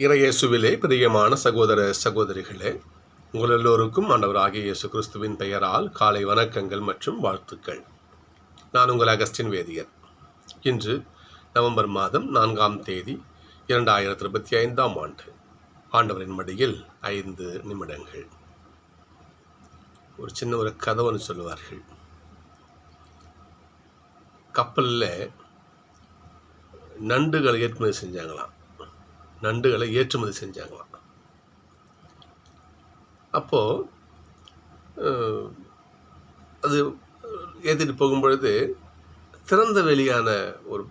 இறையேசுவிலே பிரியமான சகோதர சகோதரிகளே, உங்கள் எல்லோருக்கும் ஆண்டவராகிய இயேசு கிறிஸ்துவின் பெயரால் காலை வணக்கங்கள் மற்றும் வாழ்த்துக்கள். நான் உங்கள் அகஸ்டின் வேதியர். இன்று நவம்பர் மாதம் 4ஆம் தேதி 2025ஆம் ஆண்டு. ஆண்டவரின் மடியில் 5 நிமிடங்கள். ஒரு சின்ன கதை ஒன்று சொல்லுவார்கள். கப்பலில் நண்டுகளை ஏற்றுமதி செஞ்சாங்களாம். அப்போது அது ஏற்றிட்டு போகும்பொழுது திறந்த வெளியான ஒரு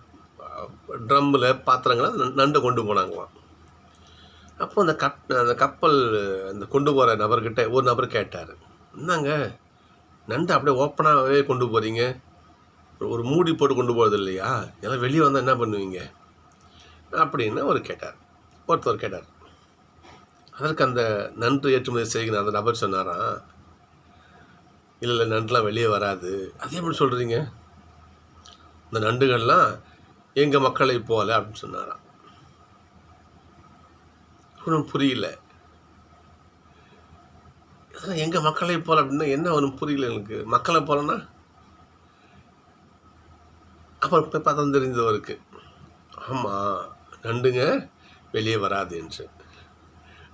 ட்ரம்மில் பாத்திரங்களை நண்டை கொண்டு போனாங்களாம். அப்போ அந்த கப்பல் அந்த கொண்டு போகிற நபர்கிட்ட ஒரு நபர் கேட்டார், என்னங்க நண்டை அப்படியே ஓப்பனாகவே கொண்டு போகிறீங்க, ஒரு மூடி போட்டு கொண்டு போகிறது இல்லையா, எல்லாம் வெளியே வந்தால் என்ன பண்ணுவீங்க அப்படின்னு ஒருத்தர் கேட்டார். அதற்கு அந்த நன்று ஏற்றுமதி செய்கிற அந்த நபர் சொன்னாராம், இல்லை நண்டுலாம் வெளியே வராது. அதே எப்படி சொல்கிறீங்க, இந்த நண்டுகள்லாம் எங்கள் மக்களை போல அப்படின்னு சொன்னாராம். ஒன்றும் புரியல. எங்கள் மக்களை போல அப்படின்னா என்ன ஒன்றும் புரியல எனக்கு. மக்களை போலன்னா அப்புறம் போய் பார்த்தா தெரிஞ்சவருக்கு, ஆமாம் நண்டுங்க வெளியே வராது என்று.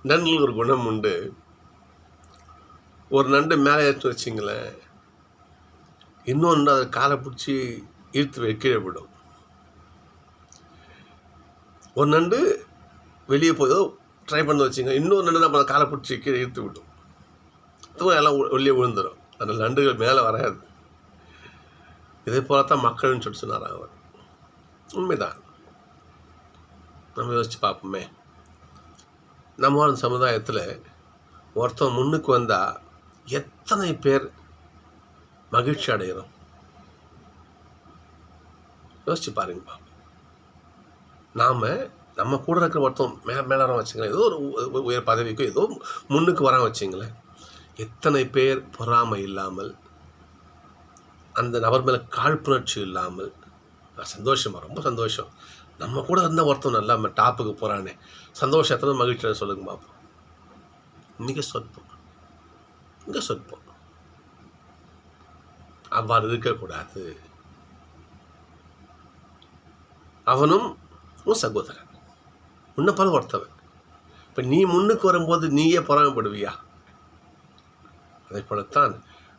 நண்டுகளுக்கு ஒரு குணம் உண்டு. ஒரு நண்டு மேலே ஏற்றி வச்சிங்களேன், இன்னொன்று அதை காலை பிடிச்சி இழுத்து கீழே விடும். ஒரு நண்டு வெளியே போய் ட்ரை பண்ண வச்சிங்க, இன்னொரு நண்டு நம்ம காலை பிடிச்சி கீழே இழுத்து விடும். அதுவும் எல்லாம் வெளியே விழுந்துடும். அதனால் நண்டுகள் மேலே வராது. இதே போலத்தான் மக்கள்னு சொன்னார் அவர். உண்மைதான். நம்ம யோசிச்சு பார்ப்போமே. நம்ம சமுதாயத்தில் ஒருத்தன் முன்னுக்கு வந்தால் எத்தனை பேர் மகிழ்ச்சி அடைகிறோம் யோசிச்சு பாருங்க பாப்போம். நம்ம கூட இருக்கிற ஒருத்தன் மேலாரம் வச்சுங்களேன், ஏதோ ஒரு உயர் பதவிக்கோ ஏதோ முன்னுக்கு வரான் வச்சுங்களேன், எத்தனை பேர் பொறாமை இல்லாமல், அந்த நபர் மேலே காழ்ப்புணர்ச்சி இல்லாமல் சந்தோஷமாக, ரொம்ப சந்தோஷம், நம்ம கூட இருந்தால் ஒருத்தன் நல்லா நம்ம டாப்புக்கு போகிறானே, சந்தோஷம் எத்தனை மகிழ்ச்சியை சொல்லுங்க பார்ப்போம். மிக சொற்பம். அவ்வாறு இருக்கக்கூடாது. அவனும் உன் சகோதரன், உன்னை போல ஒருத்தவன். இப்போ நீ முன்னுக்கு வரும்போது நீயே பொறாமைப்படுவியா? அதே போலத்தான்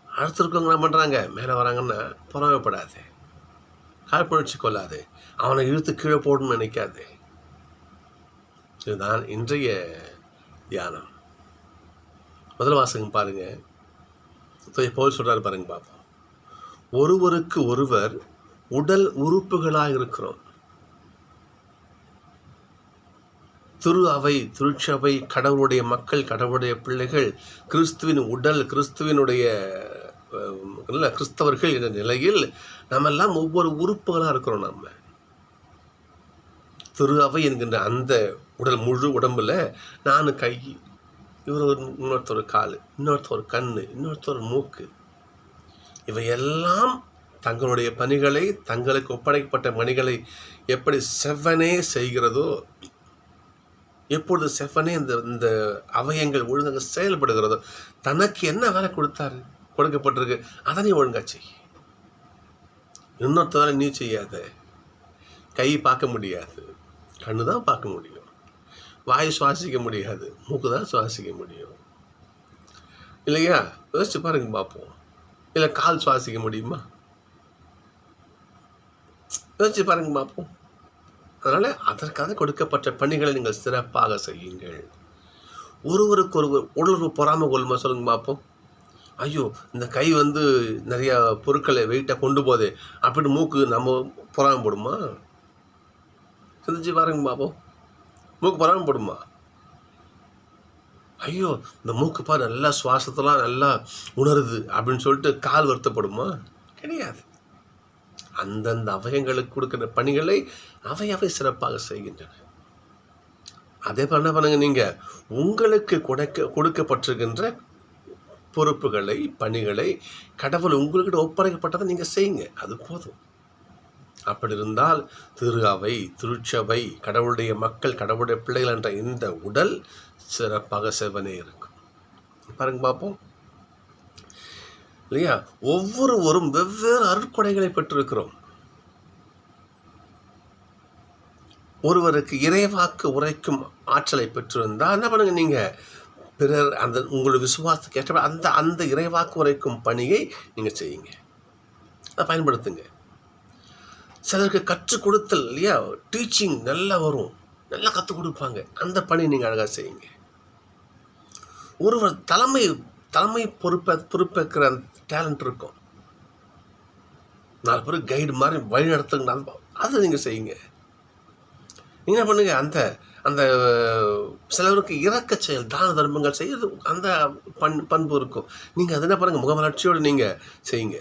அடுத்திருக்கவங்க என்ன பண்ணுறாங்க, மேலே வராங்கன்னா பொறாமைப்படாது, காழ்ப்புணர்ச்சி கொள்ளாது, அவனை இழுத்து கீழே போடணும்னு நினைக்காது. இதுதான் இன்றைய தியானம். முதல் வாசகம் பாருங்க. பவுல் சொல்றாரு பாருங்க பார்ப்போம். ஒருவருக்கு ஒருவர் உடல் உறுப்புகளாக இருக்கிறோம். திருச்சபை கடவுளுடைய மக்கள், கடவுளுடைய பிள்ளைகள், கிறிஸ்துவின் உடல், கிறிஸ்தவர்கள் என்ற நிலையில் நம்ம எல்லாம் ஒவ்வொரு உறுப்புகளாக இருக்கிறோம். நம்ம திரு அவை என்கின்ற அந்த உடல், முழு உடம்புல நான் கை, இன்னொருத்தர் கால், இன்னொருத்தர் கண், இன்னொருத்தர் மூக்கு, இவையெல்லாம் தங்களுடைய பணிகளை, தங்களுக்கு ஒப்படைக்கப்பட்ட பணிகளை எப்படி செவ்வனே செய்கிறதோ, எப்பொழுது செவ்வனே இந்த அவயங்கள் ஒழுங்காக செயல்படுகிறதோ, தனக்கு என்ன வேலை கொடுக்கப்பட்டிருக்கு அதை நீ ஒழுங்கா செய். இன்னொருத்த வேலை நீ செய்யாத. கை பார்க்க முடியாது, கண்ணு தான் பார்க்க முடியும். வாய் சுவாசிக்க முடியாது, மூக்கு தான் சுவாசிக்க முடியும், இல்லையா? யோசிச்சு பாருங்க பார்ப்போம். இல்லை கால் சுவாசிக்க முடியுமா? யோசிச்சு பாருங்க பார்ப்போம். அதனால் அதற்காக கொடுக்கப்பட்ட பணிகளை நீங்கள் சிறப்பாக செய்யுங்கள். ஒருவருக்கு ஒருவர் உணர்வு பொறாமை கொள்ளுமா சொல்லுங்க பார்ப்போம். ஐயோ, இந்த கை நிறையா பொருட்களை வெயிட்டாக கொண்டு போதே அப்படின்னு மூக்கு நம்ம பொறாமைப்படுமா? சிந்திச்சு பாருங்க பார்ப்போம். மூக்கு பொறாமைப்படுமா? ஐயோ, இந்த மூக்கு பாரு நல்லா சுவாசத்தெல்லாம் நல்லா உணருது அப்படின்னு சொல்லிட்டு கால் வருத்தப்படுமா? கிடையாது. அந்தந்த அவயங்களுக்கு கொடுக்கிற பணிகளை அவை சிறப்பாக செய்கின்றன. அதே போல என்ன பண்ணுங்க, நீங்கள் உங்களுக்கு கொடுக்கப்பட்டிருக்கின்ற பொறுப்புகளை, பணிகளை கடவுள் உங்கள்கிட்ட ஒப்படைக்கப்பட்டதை நீங்கள் செய்யுங்க. அது போதும். அப்படி இருந்தால் திரு அவை, திருச்சபை, கடவுளுடைய மக்கள், கடவுளுடைய பிள்ளைகள் என்ற இந்த உடல் சிறப்பாக செவனே இருக்கும். பாருங்க பார்ப்போம் இல்லையா? ஒவ்வொருவரும் வெவ்வேறு அருட்கொடைகளை பெற்றிருக்கிறோம். ஒருவருக்கு இறைவாக்கு உரைக்கும் ஆற்றலை பெற்றிருந்தால் என்ன பண்ணுங்க, நீங்கள் பிறர் அந்த உங்களுடைய விசுவாசத்துக்கு ஏற்ற அந்த அந்த இறைவாக்கு உரைக்கும் பணியை நீங்கள் செய்யுங்க, அதை பயன்படுத்துங்க. சிலருக்கு கற்றுக் கொடுத்தல் இல்லையா, டீச்சிங் நல்லா வரும், நல்லா கற்றுக் கொடுப்பாங்க, அந்த பணி நீங்கள் அழகாக செய்யுங்க. ஒருவர் தலைமை பொறுப்பேற்கிற அந்த டேலண்ட் இருக்கும், 4 பேர் கைடு மாதிரி வழி நடத்துங்க, அதை நீங்கள் செய்யுங்க. நீங்கள் என்ன பண்ணுங்க, அந்த அந்த சிலருக்கு இறக்க செயல், தான தர்மங்கள் செய்யறது அந்த பண்பு இருக்கும். நீங்கள் அதை என்ன பண்ணுங்க, முகமலர்ச்சியோடு நீங்கள் செய்யுங்க.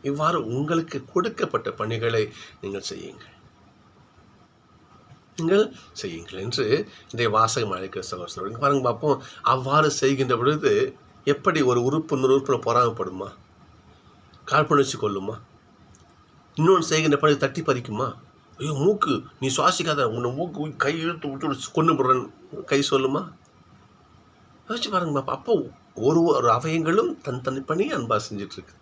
இவ்வாறு உங்களுக்கு கொடுக்கப்பட்ட பணிகளை நீங்கள் செய்யுங்கள் என்று இன்றைய வாசகம் அழைக்கிற சகோதரர்கள் பாருங்க பார்ப்போம். அவ்வாறு செய்கின்ற பொழுது எப்படி ஒரு உறுப்பு இன்னொரு உறுப்பில் பொறாமப்படுமா, காழ்ப்புணர்ச்சி கொள்ளுமா, இன்னொன்று செய்கின்ற பணி தட்டி பறிக்குமா? ஐயோ மூக்கு நீ சுவாசிக்காத, உன்னை மூக்கு கை இழுத்து விட்டு கொண்டு போடுறேன் கை சொல்லுமா? யோசிச்சு பாருங்க பாப்பா. அப்போ ஒரு அவயங்களும் தனி பணி அன்பாக செஞ்சிட்ருக்கு.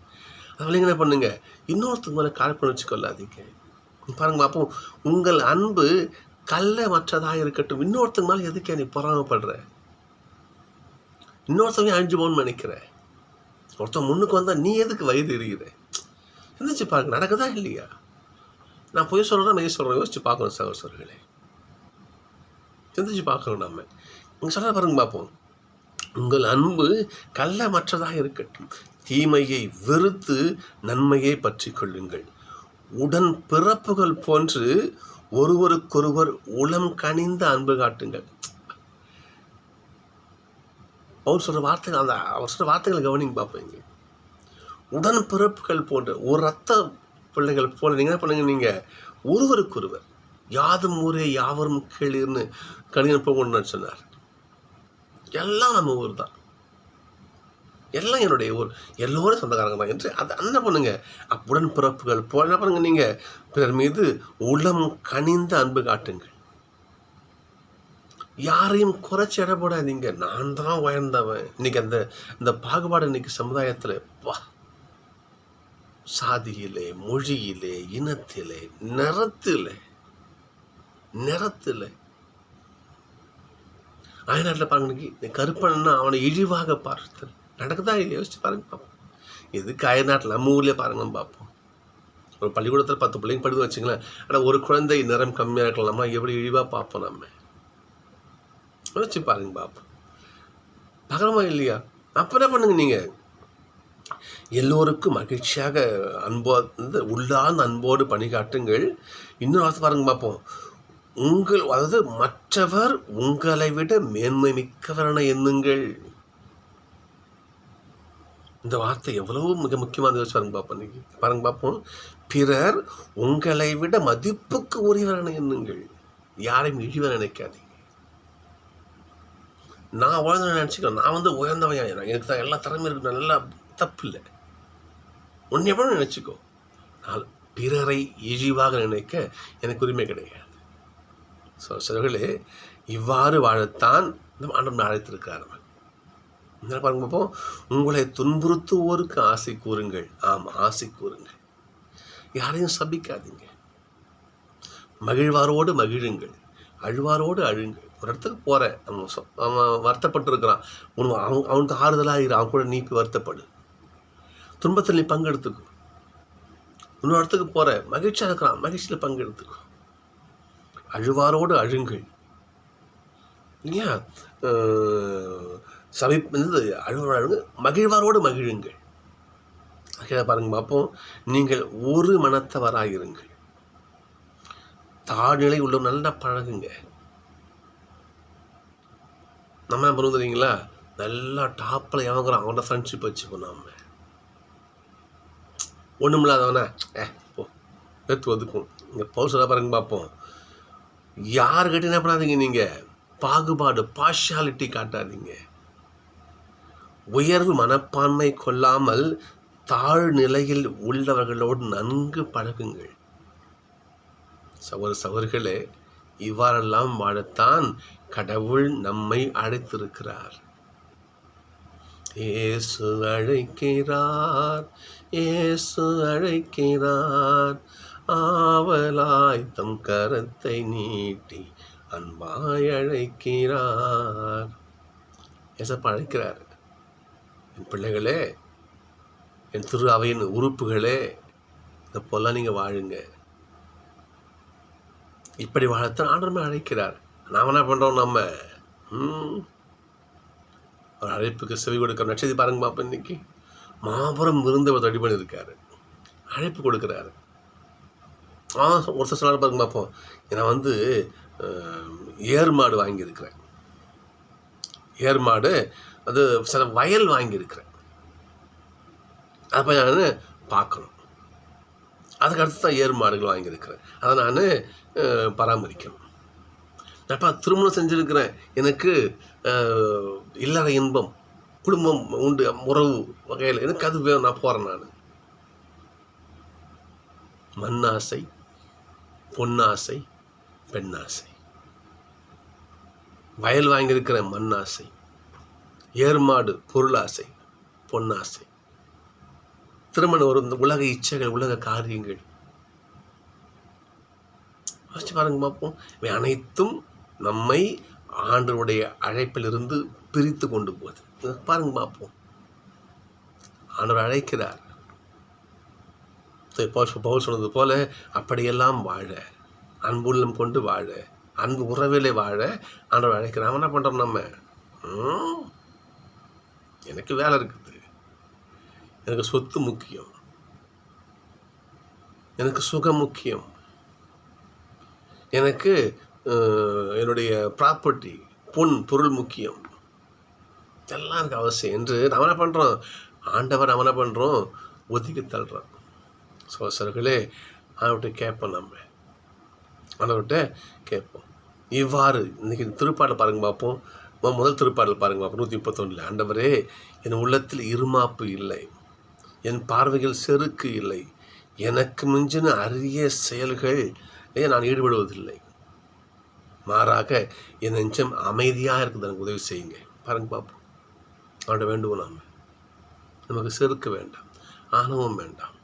அதில் என்ன பண்ணுங்க, இன்னொருத்தங்க மேலே காழ்ப்புணர்ச்சி கொள்ளாதீங்க. பாருங்க அப்போ உங்கள் அன்பு கள்ளமற்றதாக இருக்கட்டும். இன்னொருத்தங்க மேலே எதுக்கே நீ பொறாமப்படுற, இன்னொருத்தவங்க அழிஞ்சு போகணும்னு நினைக்கிற, ஒருத்தன் முன்னுக்கு வந்தால் நீ எதுக்கு வயது எறிகிற? சிந்திச்சு பாருங்க, நடக்குதா இல்லையா? நான் பொய் சொல்கிறேன், மெய் சொல்கிறேன், யோசிச்சு பார்க்கணும் சகோதரர்களே, சிந்திச்சு பார்க்கணும். நம்ம நீங்கள் சொல்ல பாருங்க பார்ப்போம். உங்கள் அன்பு கள்ளமற்றதாக இருக்கட்டும், தீமையை வெறுத்து நன்மையை பற்றி கொள்ளுங்கள், உடன் பிறப்புகள் போன்று ஒருவருக்கொருவர் உளம் கனிந்த அன்பு காட்டுங்கள். அவர் சொல்கிற வார்த்தைகள், அவர் சொல்கிற வார்த்தைகளை கவனிங்க பார்ப்பீங்க. உடன் பிறப்புகள் போன்ற ஒரு ரத்த பிள்ளைகள் போல நீங்கள் என்ன பண்ணுங்க, நீங்கள் ஒருவருக்கொருவர் யாதும் ஊரே யாவரும் கேளீர்னு கணிதம் போகணும்னு சொன்னார். எல்லாம் நம்ம ஊர் தான், எல்லாம் என்னுடைய ஊர், எல்லோரும் சொந்தக்காரங்க தான் என்று அது என்ன பண்ணுங்க, உடன் பிறப்புகள் போல என்ன பண்ணுங்க, நீங்கள் பிறர் மீது உளம் கனிந்த அன்பு காட்டுங்கள். யாரையும் குறைச்சி இட போடாதீங்க. நான் தான் உயர்ந்தவன். இன்னைக்கு அந்த பாகுபாடு இன்னைக்கு சமுதாயத்தில் சாதியிலே, மொழியிலே, இனத்திலே, நிறத்திலே அயல்நாட்டில் பாருங்க, கருப்பன்னா அவனை இழிவாக பார்த்தல் நடக்குதா இல்லையா? யோசிச்சு பாருங்க. எதுக்கு அயல்நாட்டில், நம்ம ஊர்லேயே பாருங்கன்னு பார்ப்போம். ஒரு பள்ளிக்கூடத்தில் 10 பிள்ளைங்க படித்து வச்சுங்களேன், ஆனால் ஒரு குழந்தை நிறம் கம்மியாக இருக்கலாமா, எப்படி இழிவாக பார்ப்போம் நம்ம? யோசிச்சு பாருங்க பார்ப்போம். பகரமா இல்லையா? அப்போ என்ன பண்ணுங்க, நீங்கள் எல்லோருக்கும் மகிழ்ச்சியாக அன்போடு உள்ளார்ந்த அன்போடு பணி காட்டுங்கள். இன்னொரு வார்த்தை பாருங்க பார்ப்போம். அதாவது மற்றவர் உங்களை விட மேன்மை மிக்கவரென எண்ணுங்கள். இந்த வார்த்தை எவ்வளவு மிக முக்கியமான பாருங்க பார்ப்போம். இன்னைக்கு பாருங்க பார்ப்போம். பிறர் உங்களை விட மதிப்புக்கு உரியவரென எண்ணுங்கள். யாரையும் இழிவர நினைக்காதீங்க. நான் உயர்ந்த நினச்சிக்கிறேன், நான் உயர்ந்தவன், எனக்கு தான் எல்லா திறமையும் இருக்கு, நல்லா தப்பு இல்லை, உன்னை எவ்வளோ நினச்சிக்கோ. பிறரை இழிவாக நினைக்க எனக்கு உரிமை கிடையாது. சிலர்களே இவ்வாறு வாழத்தான் இந்த ஆண்டவன் அழைத்திருக்கிறார். என்ன பாருங்க பார்ப்போம். உங்களை துன்புறுத்துவோருக்கு ஆசை கூறுங்கள். ஆசை கூறுங்கள். யாரையும் சபிக்காதீங்க. மகிழ்வாரோடு மகிழுங்கள், அழுவாரோடு அழுங்கள். ஒரு இடத்துக்கு போகிற அவன் வருத்தப்பட்டுருக்கிறான், அவனுக்கு ஆறுதலாக இரு, அவன் கூட நீ வருத்தப்படு, துன்பத்தில் நீ பங்கெடுத்துக்கோ. இன்னொரு இடத்துக்கு போகிற மகிழ்ச்சியாக இருக்கிறான், மகிழ்ச்சியில் பங்கெடுத்துக்கோ. அழுவாரோடு அழுங்கள் இல்லையா? அழுவாரோடு அழுங்க, மகிழ்வாரோடு மகிழுங்கள். பாருங்க பார்ப்போம். நீங்கள் ஒரு மனத்தவராயிருங்கள். தாழ்நிலை உள்ள நல்லா பழகுங்க. நம்ம என்ன பண்ணுவோம் தெரியுங்களா? நல்லா டாப்பில் எவங்கிறான் அவனோட ஃப்ரெண்ட்ஷிப் வச்சுப்போம். நம்ம ஒன்றும் இல்லாதவனா போ எடுத்து ஒதுக்கும். இங்கே பவுல் சொல்ல பாருங்க பார்ப்போம். யாருக்கிட்ட என்ன பண்ணாதீங்க, நீங்கள் பாகுபாடு பார்ஷியாலிட்டி காட்டாதீங்க. உயர்வு மனப்பான்மை கொள்ளாமல் தாழ்நிலையில் உள்ளவர்களோடு நன்கு பழகுங்கள். சகோதரர்களே, இவ்வாறெல்லாம் வாழத்தான் கடவுள் நம்மை அழைத்திருக்கிறார். இயேசு அழைக்கிறார், இயேசு அழைக்கிறார், ஆவலாய் தம் கரத்தை நீட்டி அன்பாய் அழைக்கிறார். ஏசப்பா அழைக்கிறார். என் பிள்ளைகளே, என் திரு அவையின் உறுப்புகளே, இதை போல நீங்கள் வாழுங்க. இப்படி வாழத்தான் ஆண்டவர் அழைக்கிறார். நாம் என்ன பண்ணுறோம்? நம்ம ஒரு அழைப்புக்கு செவி கொடுக்குற நட்சத்திரம் பாருங்க பாப்பா. இன்னைக்கு மாபெரும் விருந்தவர் ரெடி பண்ணியிருக்காரு, அழைப்பு கொடுக்குறாரு. ஒருத்தர் சொன்னார் பாருங்க பார்ப்போம், நான் ஏர் மாடு வாங்கியிருக்கிறேன். ஏர் மாடு, அது சில வயல் வாங்கியிருக்கிறேன். அப்போ நான் பார்க்கணும். அதுக்கு அடுத்து தான் ஏர் மாடுகள் வாங்கியிருக்கிறேன். அதை நான் பராமரிக்கணும். அப்போ திருமணம் செஞ்சுருக்கிறேன். எனக்கு இல்லற இன்பம், குடும்பம் உண்டு, உறவு வகையில் எனக்கு அது வேணும். நான் போகிறேன். நான் மண்ணாசை, பொன்னாசை, பெண்ணாசை. வயல் வாங்கியிருக்கிறேன், மண்ணாசை. ஏர்மாடு, பொருளாசை, பொன்னாசை. திருமணம் ஒரு இந்த உலக இச்சைகள், உலக காரியங்கள். பாருங்க பார்ப்போம். இவை அனைத்தும் நம்மை ஆண்டவருடைய அழைப்பிலிருந்து பிரித்து கொண்டு போகுது. பாருங்க பார்ப்போம். ஆண்டவர் அழைக்கிறார். பவுல் சொன்னது போல அப்படியெல்லாம் வாழ, அன்புள்ளம் கொண்டு வாழ, அன்பு உறவிலே வாழ ஆண்டவர் அழைக்கிறார். அவன் என்ன பண்ணுறோம்? நம்ம எனக்கு வேலை இருக்குது, எனக்கு சொத்து முக்கியம், எனக்கு சுகம் முக்கியம், எனக்கு என்னுடைய ப்ராப்பர்ட்டி, பொருள் முக்கியம், இதெல்லாம் எனக்கு அவசியம் என்று நம்ம என்ன பண்ணுறோம்? ஆண்டவர் நம்ம என்ன பண்ணுறோம்? ஒதுக்கி தள்ளுறோம். சோசர்களே, அவர்கிட்ட கேட்போம். நம்ம ஆண்டவர்கிட்ட கேட்போம். இவ்வாறு இன்றைக்கி திருப்பாடல் பாருங்க பார்ப்போம். முதல் திருப்பாடல் பாருங்க பார்ப்போம், 131. ஆண்டவரே, என் உள்ளத்தில் இருமாப்பு இல்லை, என் பார்வையில் செருக்கு இல்லை, எனக்கு மிஞ்சின அரிய செயல்கள் நான் ஈடுபடுவதில்லை, மாறாக என் நெஞ்சம் அமைதியாக இருக்குது, எனக்கு உதவி செய்யுங்க. பாருங்க பார்ப்போம். அவன்கிட்ட வேண்டுவோம். நமக்கு செருக்கு வேண்டாம், ஆணவம் வேண்டாம்,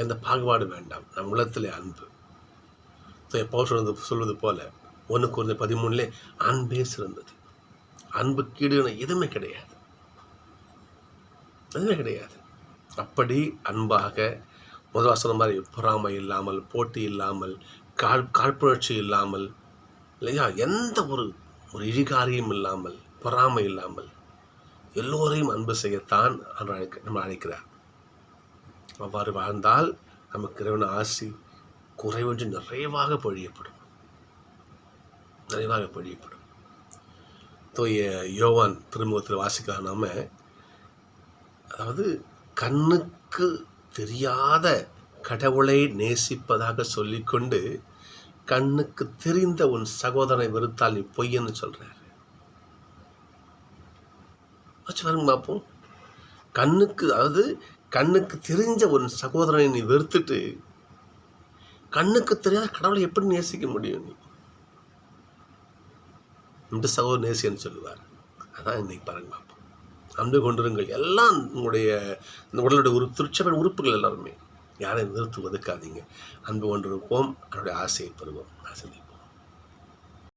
எந்த பாகுபாடு வேண்டாம். நம் உள்ளத்திலே அன்பு. பவுல் சொல்வது போல 1 Corinthians 13 அன்பே சிறந்தது. அன்பு கீடுன எதுவுமே கிடையாது, எதுவுமே கிடையாது. அப்படி அன்பாக முதல் வசனம் மாதிரி பொறாமை இல்லாமல், போட்டி இல்லாமல், காழ்ப்புணர்ச்சி இல்லாமல், இல்லையா, எந்த ஒரு இழிகாரியம் இல்லாமல், பொறாமை இல்லாமல் எல்லோரையும் அன்பு செய்யத்தான் நம்ம அழைக்கிறார். அவ்வாறு வாழ்ந்தால் நமக்கு இறைவன் ஆசி குறைவொன்று நிறைவாக பொழியப்படும், நிறைவாக பொழியப்படும். தூய யோவான் திருமுகத்தில் வாசிக்கலாம். நாம அதாவது கண்ணுக்கு தெரியாத கடவுளை நேசிப்பதாக சொல்லிக்கொண்டு கண்ணுக்கு தெரிந்த உன் சகோதரனை வெறுத்தால் நீ பொய்யன்னு சொல்றாரு. பாருங்க பார்ப்போம். கண்ணுக்கு தெரிஞ்ச உன் சகோதரனை நீ வெறுத்துட்டு கண்ணுக்கு தெரியாத கடவுளை எப்படி நேசிக்க முடியும்? நீ இந்த சகோதரன் நேசின்னு சொல்லுவார். அதான் இன்னைக்கு பாருங்க பார்ப்போம். அன்பு கொண்டிருங்கள். எல்லாம் உங்களுடைய இந்த உடலுடைய திருச்சபை உறுப்புகள் எல்லாருமே யாரையும் நிறுத்து ஒதுக்காதீங்க. அன்பு கொண்டிருப்போம், அவருடைய ஆசையை பெறுவோம். ஆசை